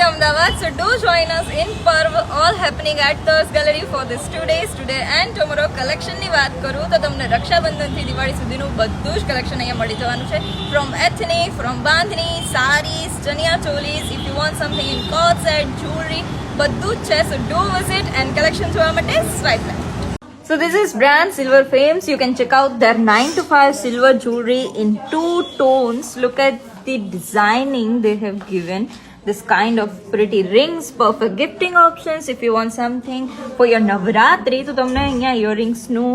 Ahmedabad. So do join us in Parv, all happening at Thurs Gallery for this 2 days, today and tomorrow collection ની વાત કરું તો તમને રક્ષાબંધન થી દિવાળી સુધીનું બધું જ કલેક્શન અહીંયા મળી જવાનું છે. From ethnic, from bandhani, sarees, chaniya ચોલીસ, if you want something in cord set, jewelry, બધું જ છે. So do visit and collection જોવા માટે swipe left. So this is brand Silver Frames. You can check out their 9 to 5 silver jewelry in 2 tones. Look at the designing they have given. This kind of pretty rings, perfect gifting options. If you want something for your Navratri, તો તમને અહીંયા earringsનું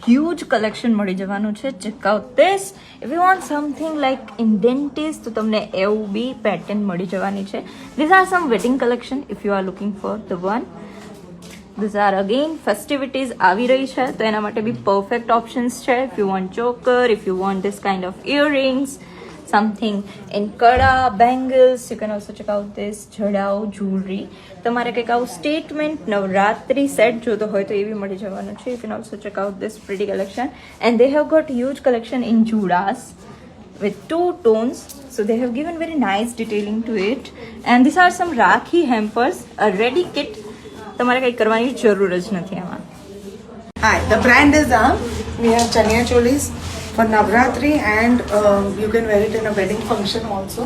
huge collection મળી જવાનું છે. Check out this. If you want something like in dentist, તો તમને એવું બી pattern મળી જવાની છે. These are some wedding collection if you are looking for the one. These are again festivities આવી રહી છે તો એના માટે બી perfect options છે. If you want choker, if you want this kind of earrings, something in kada, bangles, you can also check out this જડાઉ jewelry. તમારે કંઈક આવું statement નવરાત્રી સેટ જોતો હોય તો એ બી મળી જવાનું છે. You can also check out this pretty collection and they have got huge collection in judas with 2 tones, so they have given very nice detailing to it. And these are some rakhi hampers, a ready kit. તમારે કંઈ કરવાની જરૂર જ નથી આમાં. Hi, the brand is we have chaniya cholis for Navratri and you can wear it in a wedding function also.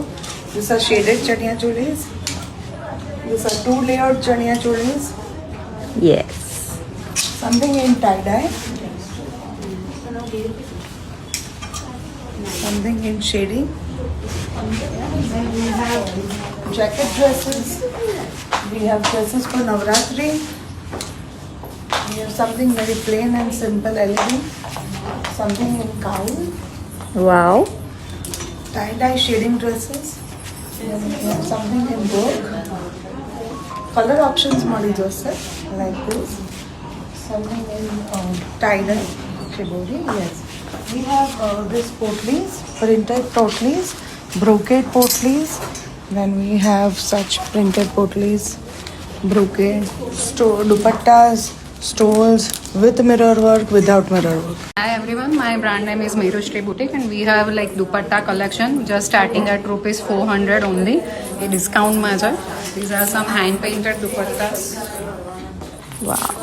These are shaded chaniya cholis. These are 2-layered chaniya cholis. Yes. Something in tie-dye. Something in shading. Then we have jacket dresses. We have dresses for Navratri. We have something very plain and simple, elegant. Something in cowl. Wow. Tie-dye shading dresses. Then we have something in work. Color options mali joseph like this. Something in tie-dye shibori. Yes. We have this potleys, printed potleys, brocade potleys. Then we have such printed potleys, brocade, dupattas, stoles with mirror work, without mirror work. Hi everyone, my brand name is Meerushri Boutique and we have like dupatta collection just starting at rupees 400 only. A discount measure. These are some hand painted dupattas. Wow.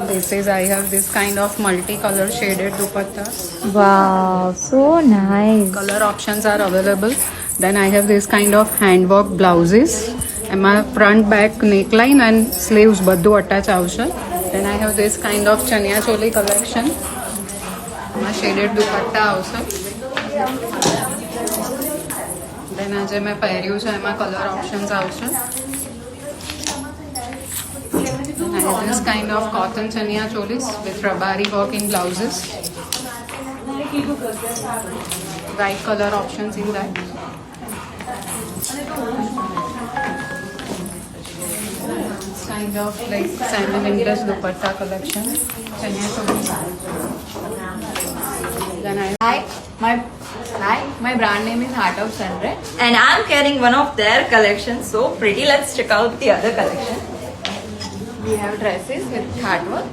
This is I have this kind of multi-color shaded dupattas. Wow, so nice. Color options are available. Then I have this kind of handwork blouses. And my front back neckline and sleeves baddu attach avse. Then I have this kind of chaniya choli collection. My shaded dupatta avse. Then આજે મેં પહેર્યું છે એમાં color options avse. I have this kind of cotton chaniya cholis with rabari work in blouses. Bright color options in that. Kind of like salmon English dupatta collection. Chaniya cholis. Then I My brand name is Heart of Sunray and I'm carrying one of their collections. So pretty. Let's check out the other collection. We have dresses with heart work.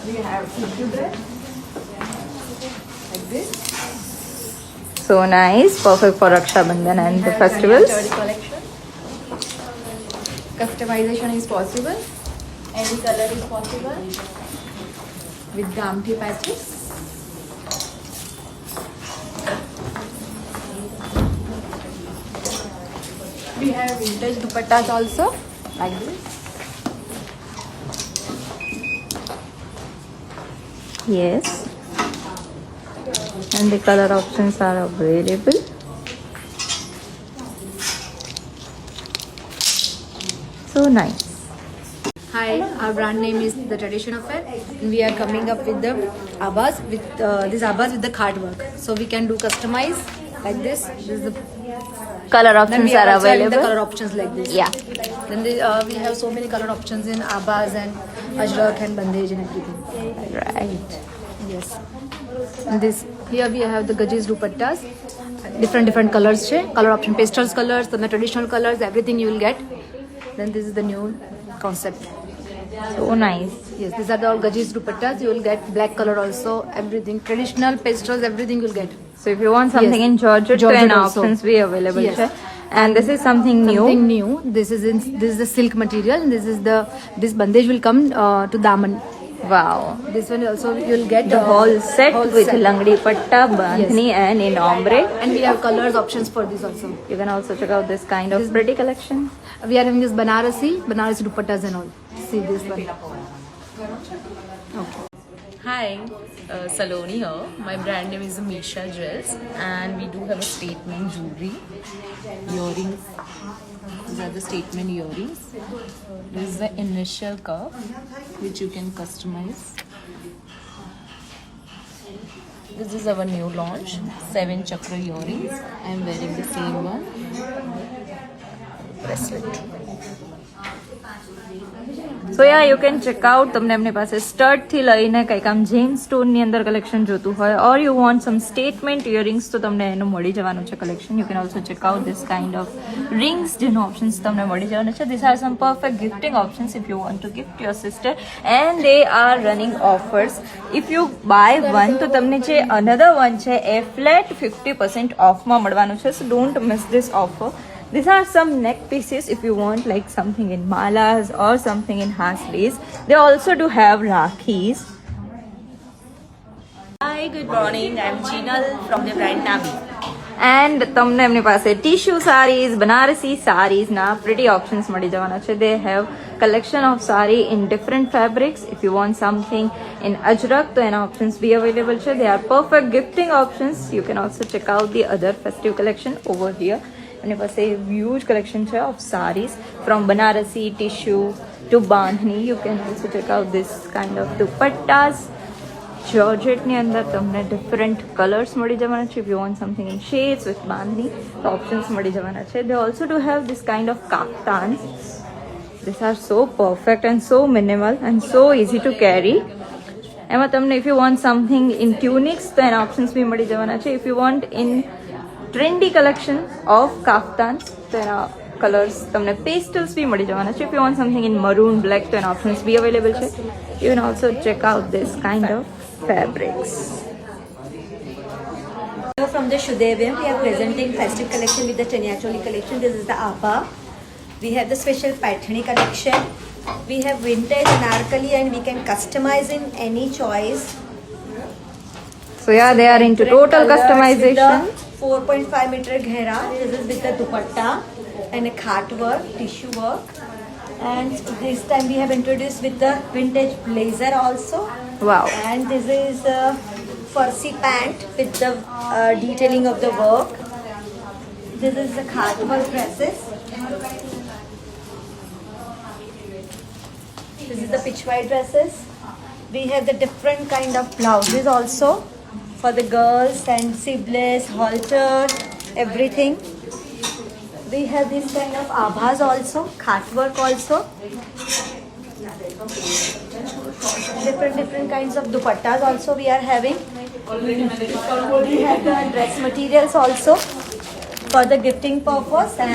We have tissue dress like this. So nice, perfect for Raksha Bandhan and the festivals. Collection. Customization is possible. Any color is possible. With gamthi patches. We have vintage dupattas also, like this. Yes. And the color options are available. So nice. Hi, our brand name is The Tradition of It. And we are coming up with the abas with this abas with the card work. So we can do customize like this. This is the Color then options we are also having the available. color options like this. Yeah. Then we have so many color options in abas and ajrak and bandage and everything. Right. Yes. And this here we have the gajis dupattas, different colors che, color option, pastels colors, then the traditional colors, everything you will get. Then this is the new concept. So nice. Yes, these are the all gajis dupattas. You will get black color also, everything traditional pastels, everything you'll get. So if you want something Yes. in Georgette, Georgette then also. options be available. Yes. છે. And this is something new. Something new. This is the silk material. And this bandage will come to daman. Wow. This one also you'll get The whole set whole with set. langdi patta, bandhani and in ombre. And we have colors options for this also. You can also check out this kind of pretty collection. We are having this Banarasi dupattas and all. See this one. Hi, Saloni here. My brand name is Misha Jewels, and we do have a statement jewelry, earrings. These are the statement earrings. This is the initial curve, which you can customize. This is our new launch, 7 chakra earrings. I am wearing the same one. Bracelet. So yeah you can check out. તમને એમની પાસે સ્ટડથી લઈને કંઈક આમ જેમ સ્ટોનની અંદર collection જોતું હોય or you want some statement earrings તો તમને એનું મળી જવાનું છે collection. You can also check out this kind of rings જેનું ઓપ્શન્સ તમને મળી જવાનું છે. This are some perfect gifting options if you want to gift your sister and they are running offers. If you buy one તો તમને જે another one છે એ flat 50% ઓફમાં મળવાનું છે. સો don't miss this offer. These are some neck pieces if you want like something in malas or something in haslis. They also do have rakhis. Hi, good morning. I'm Jinal from the brand Nabi. And તમને એમની પાસે tissue sarees, Banarasi સારીઝના pretty options મળી જવાના છે. They have collection of saree in different fabrics. If you want something in ajrak તો એના options be available છે. They are perfect gifting options. You can also check out the other festive collection over here. એની પાસે huge collection છે of sarees from Banarasi tissue to bandhani. You can also check out this kind of dupattas. Georgette અંદર તમને different colors મળી જવાના છે. If you want something in shades with bandhani, the options મળી જવાના છે. They also do have this kind of kaftans. These are so perfect and so minimal and so easy to carry. એમાં તમને if you want something in tunics તો એના options બી મળી જવાના છે. If you want in trendy collection of kaftans તો એના colours તમને પેસ્ટલ્સ બી મળી જવાના છે. If you want something in maroon black તો એના ઓપ્શન્સ બી અવેલેબલ છે. You can also check out this kind of fabrics. From the Shudevian, we are presenting festive collection with the Chanyacholi collection. This is the Abha. We have the special Paithani collection. We have vintage anarkali and we can customize in any choice. So yeah, they are into total customization. 4.5 meter ghera. This is with the dupatta and a khat work, tissue work. And this time we have introduced with the vintage blazer also. Wow. And this is a farsi pant with the detailing of the work. This is the khat work dresses. This is the pitch white dresses. We have the different kind of blouses also for the girls and sleeveless, halter, everything. We have this kind of abhas also, khat work also. Different kinds of dupattas also we are having. We have the dress materials also for the gifting purpose. And